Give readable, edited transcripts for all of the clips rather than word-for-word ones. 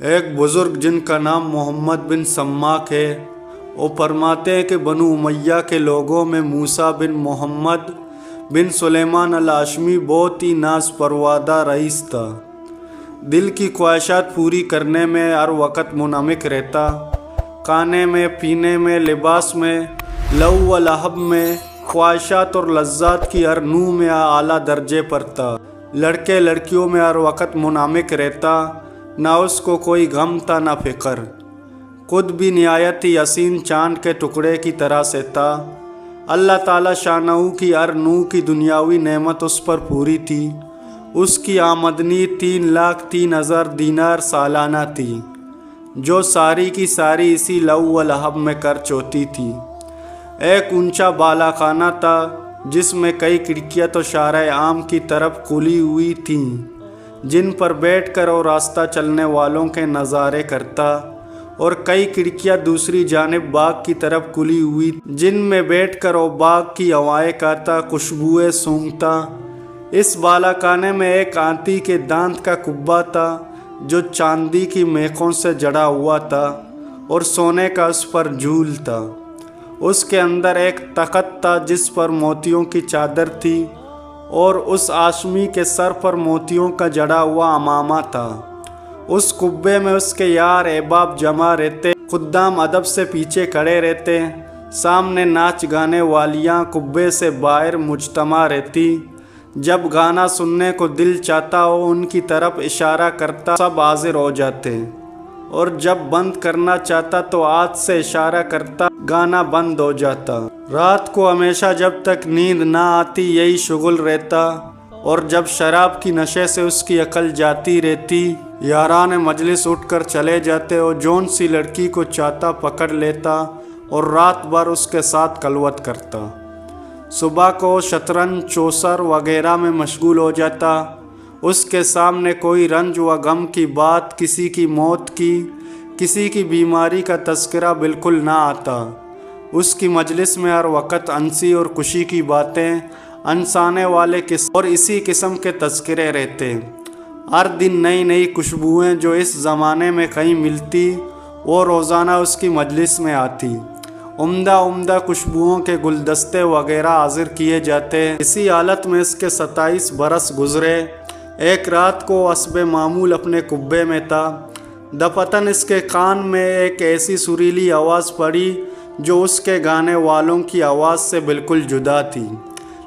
ایک بزرگ جن کا نام محمد بن سماک ہے، وہ فرماتے ہیں کہ بنو امیہ کے لوگوں میں موسیٰ بن محمد بن سلیمان الہاشمی بہت ہی ناز پروادہ رئیس تھا۔ دل کی خواہشات پوری کرنے میں ہر وقت منہمک رہتا، کھانے میں، پینے میں، لباس میں، لو و لہب میں، خواہشات اور لذات کی ہر نوع میں اعلیٰ درجے پر تھا۔ لڑکے لڑکیوں میں ہر وقت منہمک رہتا، نہ اس کو کوئی غم تھا نہ فکر۔ خود بھی نہایت ہی حسین چاند کے ٹکڑے کی طرح سے تھا۔ اللہ تعالیٰ شانہ کی ہر نوع کی دنیاوی نعمت اس پر پوری تھی۔ اس کی آمدنی 3,03,000 دینار سالانہ تھی، جو ساری کی ساری اسی لو و لہب میں خرچ ہوتی تھی۔ ایک اونچا بالا خانہ تھا جس میں کئی کھڑکیاں تو شارع عام کی طرف کھلی ہوئی تھیں، جن پر بیٹھ کر اور راستہ چلنے والوں کے نظارے کرتا، اور کئی کھڑکیاں دوسری جانب باغ کی طرف کھلی ہوئی جن میں بیٹھ کر وہ باغ کی ہوائیں کھاتا، خوشبوئیں سونگھتا۔ اس بالا خانے میں ایک ہاتھی کے دانت کا کبا تھا جو چاندی کی میخوں سے جڑا ہوا تھا اور سونے کا اس پر جھول تھا۔ اس کے اندر ایک تخت تھا جس پر موتیوں کی چادر تھی، اور اس ہاشمی کے سر پر موتیوں کا جڑا ہوا عمامہ تھا۔ اس کبے میں اس کے یار احباب جمع رہتے، خدام ادب سے پیچھے کھڑے رہتے، سامنے ناچ گانے والیاں کبے سے باہر مجتمع رہتی۔ جب گانا سننے کو دل چاہتا ہو ان کی طرف اشارہ کرتا، سب حاضر ہو جاتے، اور جب بند کرنا چاہتا تو ہاتھ سے اشارہ کرتا، گانا بند ہو جاتا۔ رات کو ہمیشہ جب تک نیند نہ آتی یہی شغل رہتا، اور جب شراب کی نشے سے اس کی عقل جاتی رہتی، یاران مجلس اٹھ کر چلے جاتے اور جون سی لڑکی کو چاہتا پکڑ لیتا اور رات بھر اس کے ساتھ خلوت کرتا۔ صبح کو شطرنج، چوسر وغیرہ میں مشغول ہو جاتا۔ اس کے سامنے کوئی رنج و غم کی بات، کسی کی موت کی، کسی کی بیماری کا تذکرہ بالکل نہ آتا۔ اس کی مجلس میں ہر وقت ہنسی اور خوشی کی باتیں، ہنسانے والے قصے اور اسی قسم کے تذکرے رہتے۔ ہر دن نئی نئی خوشبوئیں جو اس زمانے میں کہیں ملتی وہ روزانہ اس کی مجلس میں آتی۔ عمدہ عمدہ خوشبوؤں کے گلدستے وغیرہ حاضر کیے جاتے۔ اسی حالت میں اس کے 27 برس گزرے۔ ایک رات کو حسب معمول اپنے کبے میں تھا، دفتن اس کے کان میں ایک ایسی سریلی آواز پڑی جو اس کے گانے والوں کی آواز سے بالکل جدا تھی،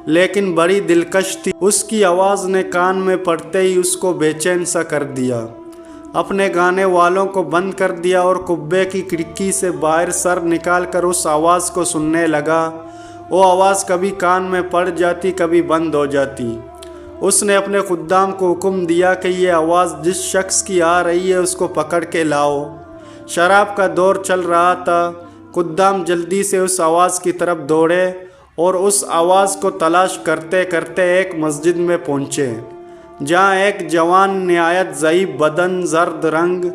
لیکن بڑی دلکش تھی۔ اس کی آواز نے کان میں پڑتے ہی اس کو بے چین سا کر دیا۔ اپنے گانے والوں کو بند کر دیا اور کبے کی کھڑکی سے باہر سر نکال کر اس آواز کو سننے لگا۔ وہ آواز کبھی کان میں پڑ جاتی، کبھی بند ہو جاتی۔ اس نے اپنے خدام کو حکم دیا کہ یہ آواز جس شخص کی آ رہی ہے اس کو پکڑ کے لاؤ۔ شراب کا دور چل رہا تھا۔ خدام جلدی سے اس آواز کی طرف دوڑے اور اس آواز کو تلاش کرتے کرتے ایک مسجد میں پہنچے، جہاں ایک جوان نہایت ضعیف بدن، زرد رنگ،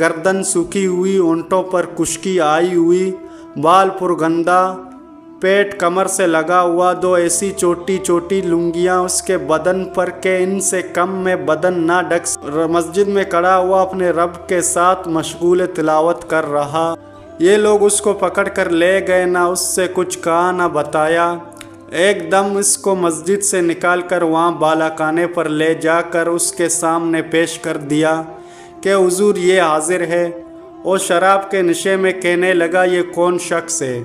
گردن سوکھی ہوئی، ہونٹوں پر خشکی آئی ہوئی، بال پرگندہ، پیٹ کمر سے لگا ہوا، دو ایسی چھوٹی چھوٹی لنگیاں اس کے بدن پر کہ ان سے کم میں بدن نہ ڈھک مسجد میں کھڑا ہوا اپنے رب کے ساتھ مشغول تلاوت کر رہا۔ یہ لوگ اس کو پکڑ کر لے گئے، نہ اس سے کچھ کہا نہ بتایا۔ ایک دم اس کو مسجد سے نکال کر وہاں بالا خانے پر لے جا کر اس کے سامنے پیش کر دیا کہ حضور یہ حاضر ہے۔ وہ شراب کے نشے میں کہنے لگا، یہ کون شخص ہے؟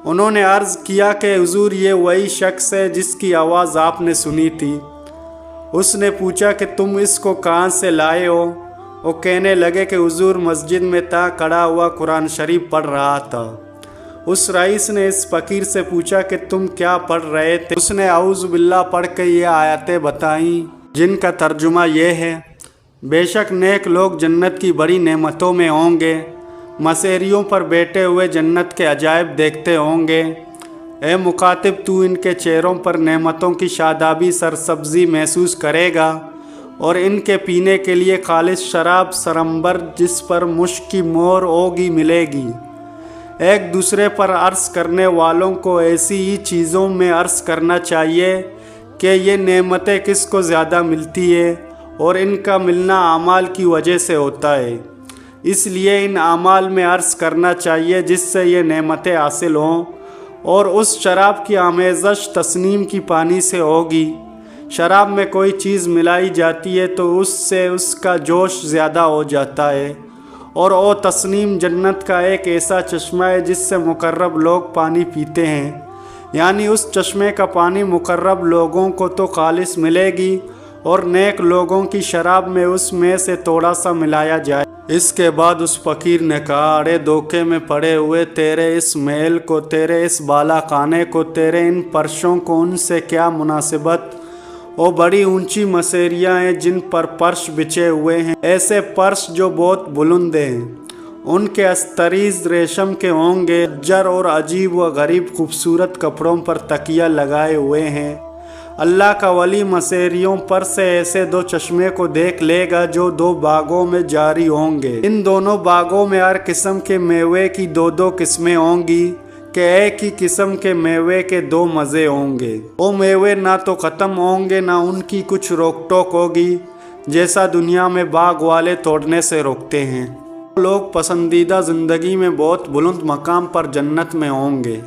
انہوں نے عرض کیا کہ حضور یہ وہی شخص ہے جس کی آواز آپ نے سنی تھی۔ اس نے پوچھا کہ تم اس کو کہاں سے لائے ہو؟ وہ کہنے لگے کہ حضور مسجد میں تھا، کھڑا ہوا قرآن شریف پڑھ رہا تھا۔ اس رئیس نے اس فقیر سے پوچھا کہ تم کیا پڑھ رہے تھے؟ اس نے اعوذ باللہ پڑھ کے یہ آیتیں بتائیں، جن کا ترجمہ یہ ہے: بے شک نیک لوگ جنت کی بڑی نعمتوں میں ہوں گے، مسیریوں پر بیٹھے ہوئے جنت کے عجائب دیکھتے ہوں گے۔ اے مخاطب، تو ان کے چہروں پر نعمتوں کی شادابی، سرسبزی محسوس کرے گا، اور ان کے پینے کے لیے خالص شراب سرمبر جس پر مشک کی مہر ہوگی ملے گی۔ ایک دوسرے پر عرض کرنے والوں کو ایسی ہی چیزوں میں عرض کرنا چاہیے کہ یہ نعمتیں کس کو زیادہ ملتی ہے، اور ان کا ملنا اعمال کی وجہ سے ہوتا ہے، اس لیے ان اعمال میں عرض کرنا چاہیے جس سے یہ نعمتیں حاصل ہوں۔ اور اس شراب کی آمیزش تسنیم کی پانی سے ہوگی۔ شراب میں کوئی چیز ملائی جاتی ہے تو اس سے اس کا جوش زیادہ ہو جاتا ہے، اور او تسنیم جنت کا ایک ایسا چشمہ ہے جس سے مقرب لوگ پانی پیتے ہیں، یعنی اس چشمے کا پانی مقرب لوگوں کو تو خالص ملے گی، اور نیک لوگوں کی شراب میں اس میں سے تھوڑا سا ملایا جائے۔ اس کے بعد اس فقیر نے کہا، اڑے دھوکے میں پڑے ہوئے تیرے اس محل کو، تیرے اس بالا خانے کو، تیرے ان فرشوں کو، ان سے کیا مناسبت؟ وہ بڑی اونچی مسیریاں ہیں جن پر فرش بچھے ہوئے ہیں، ایسے فرش جو بہت بلند ہیں، ان کے استریز ریشم کے ہوں گے، جر اور عجیب و غریب خوبصورت کپڑوں پر تکیہ لگائے ہوئے ہیں۔ اللہ کا ولی مسیریوں پر سے ایسے دو چشمے کو دیکھ لے گا جو دو باغوں میں جاری ہوں گے، ان دونوں باغوں میں ہر قسم کے میوے کی دو دو قسمیں ہوں گی کہ ایک ہی قسم کے میوے کے دو مزے ہوں گے۔ وہ میوے نہ تو ختم ہوں گے، نہ ان کی کچھ روک ٹوک ہوگی، جیسا دنیا میں باغ والے توڑنے سے روکتے ہیں۔ لوگ پسندیدہ زندگی میں بہت بلند مقام پر جنت میں ہوں گے،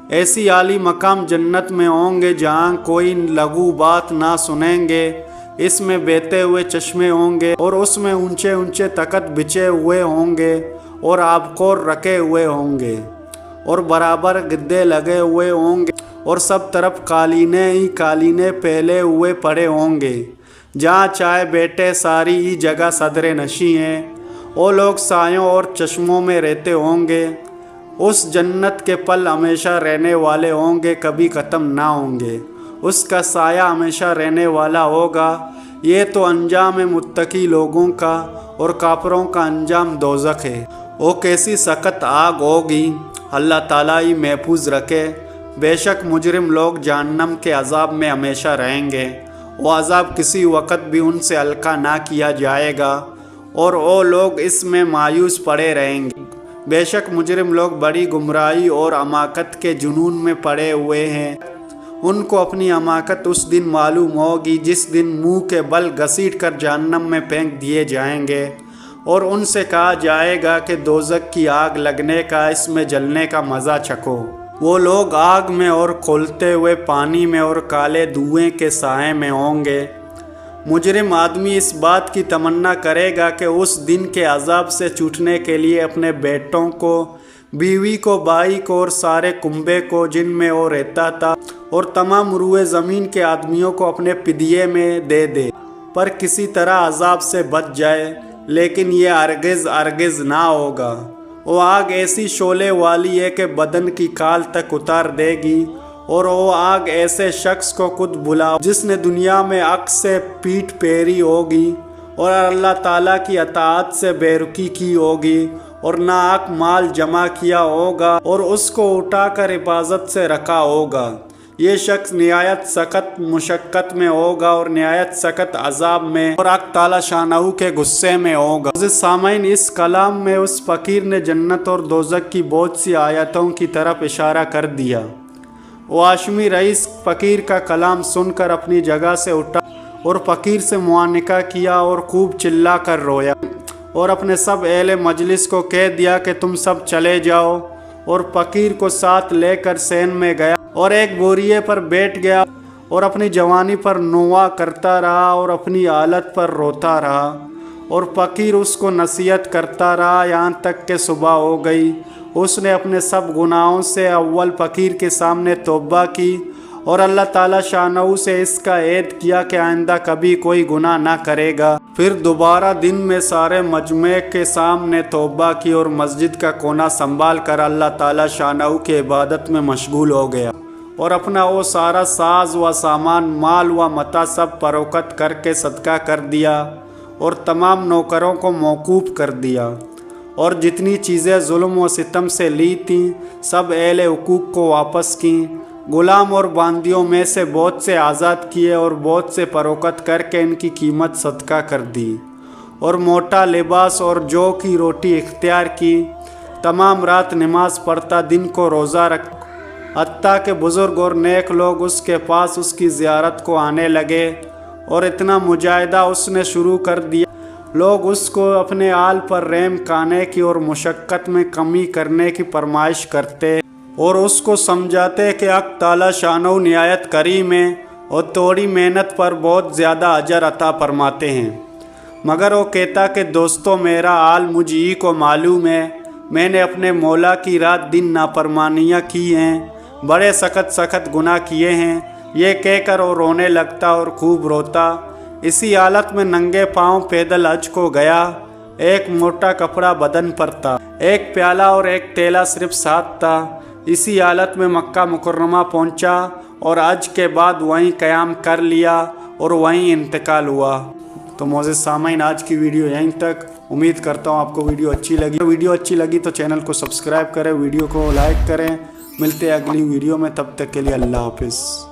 ایسی عالی مقام جنت میں ہوں گے جہاں کوئی لغو بات نہ سنیں گے، اس میں بہتے ہوئے چشمے ہوں گے، اور اس میں اونچے اونچے تخت بچھے ہوئے ہوں گے، اور آبخور رکھے ہوئے ہوں گے، اور برابر گدے لگے ہوئے ہوں گے، اور سب طرف قالینیں ہی قالینیں پھیلے ہوئے پڑے ہوں گے، جہاں چائے بیٹھے ساری ہی جگہ صدر نشیں ہیں۔ وہ لوگ سایوں اور چشموں میں رہتے ہوں گے، اس جنت کے پل ہمیشہ رہنے والے ہوں گے، کبھی ختم نہ ہوں گے، اس کا سایہ ہمیشہ رہنے والا ہوگا۔ یہ تو انجام ہے متقی لوگوں کا، اور کافروں کا انجام دوزخ ہے، وہ کیسی سخت آگ ہوگی، اللہ تعالیٰ ہی محفوظ رکھے۔ بے شک مجرم لوگ جہنم کے عذاب میں ہمیشہ رہیں گے، وہ عذاب کسی وقت بھی ان سے ہلکا نہ کیا جائے گا، اور وہ لوگ اس میں مایوس پڑے رہیں گے۔ بے شک مجرم لوگ بڑی گمراہی اور حماقت کے جنون میں پڑے ہوئے ہیں، ان کو اپنی حماقت اس دن معلوم ہوگی جس دن منہ کے بل گھسیٹ کر جہنم میں پھینک دیے جائیں گے، اور ان سے کہا جائے گا کہ دوزخ کی آگ لگنے کا، اس میں جلنے کا مزہ چکھو۔ وہ لوگ آگ میں اور کھولتے ہوئے پانی میں اور کالے دھوئیں کے سائے میں ہوں گے۔ مجرم آدمی اس بات کی تمنا کرے گا کہ اس دن کے عذاب سے چھوٹنے کے لیے اپنے بیٹوں کو، بیوی کو، بھائی کو، اور سارے کنبے کو جن میں وہ رہتا تھا، اور تمام روئے زمین کے آدمیوں کو اپنے فدیے میں دے دے، پر کسی طرح عذاب سے بچ جائے، لیکن یہ ہرگز ہرگز نہ ہوگا۔ وہ آگ ایسی شعلے والی ہے کہ بدن کی کھال تک اتار دے گی، اور وہ آگ ایسے شخص کو خود بلا جس نے دنیا میں حق سے پیٹ پھیری ہوگی، اور اللہ تعالیٰ کی اطاعت سے بے رکی کی ہوگی، اور ناحق مال جمع کیا ہوگا، اور اس کو اٹھا کر حفاظت سے رکھا ہوگا۔ یہ شخص نہایت سخت مشقت میں ہوگا، اور نہایت سخت عذاب میں، اور حق تعالیٰ شانہ کے غصے میں ہوگا۔ عزیز سامعین، اس کلام میں اس فقیر نے جنت اور دوزخ کی بہت سی آیتوں کی طرف اشارہ کر دیا۔ وہ ہاشمی رئیس فقیر کا کلام سن کر اپنی جگہ سے اٹھا، اور فقیر سے معانقہ کیا، اور خوب چلا کر رویا، اور اپنے سب اہل مجلس کو کہہ دیا کہ تم سب چلے جاؤ، اور فقیر کو ساتھ لے کر سین میں گیا، اور ایک بوریے پر بیٹھ گیا، اور اپنی جوانی پر نوحہ کرتا رہا، اور اپنی حالت پر روتا رہا، اور فقیر اس کو نصیحت کرتا رہا یہاں تک کہ صبح ہو گئی۔ اس نے اپنے سب گناہوں سے اول فقیر کے سامنے توبہ کی، اور اللہ تعالیٰ شانہ سے اس کا عہد کیا کہ آئندہ کبھی کوئی گناہ نہ کرے گا۔ پھر دوبارہ دن میں سارے مجمع کے سامنے توبہ کی، اور مسجد کا کونا سنبھال کر اللہ تعالیٰ شانہ کی عبادت میں مشغول ہو گیا، اور اپنا وہ سارا ساز و سامان، مال و متاع سب فروخت کر کے صدقہ کر دیا، اور تمام نوکروں کو موقوف کر دیا، اور جتنی چیزیں ظلم و ستم سے لی تھیں سب اہل حقوق کو واپس کیں، غلام اور باندیوں میں سے بہت سے آزاد کیے، اور بہت سے فروخت کر کے ان کی قیمت صدقہ کر دی، اور موٹا لباس اور جو کی روٹی اختیار کی، تمام رات نماز پڑھتا، دن کو روزہ رکھتا، حتیٰ کہ بزرگ اور نیک لوگ اس کے پاس اس کی زیارت کو آنے لگے، اور اتنا مجاہدہ اس نے شروع کر دیا، لوگ اس کو اپنے آل پر رحم کھانے کی اور مشقت میں کمی کرنے کی فرمائش کرتے اور اس کو سمجھاتے کہ حق تعالی شانہ نہایت کریم ہے اور تھوڑی محنت پر بہت زیادہ اجر عطا فرماتے ہیں۔ مگر وہ کہتا کہ دوستو، میرا حال مجھ ہی کو معلوم ہے، میں نے اپنے مولا کی رات دن نافرمانیاں کی ہیں، بڑے سخت سخت گناہ کیے ہیں۔ یہ کہہ کر وہ رونے لگتا اور خوب روتا۔ اسی حالت میں ننگے پاؤں پیدل حج کو گیا، ایک موٹا کپڑا بدن پر تھا، ایک پیالہ اور ایک تیلا صرف ساتھ تھا۔ اسی حالت میں مکہ مکرمہ پہنچا اور حج کے بعد وہیں قیام کر لیا اور وہیں انتقال ہوا۔ تو معزز سامعین، آج کی ویڈیو یہیں تک۔ امید کرتا ہوں آپ کو ویڈیو اچھی لگی تو چینل کو سبسکرائب کریں، ویڈیو کو لائک کریں۔ ملتے ہیں اگلی ویڈیو میں، تب تک کے لیے اللہ حافظ۔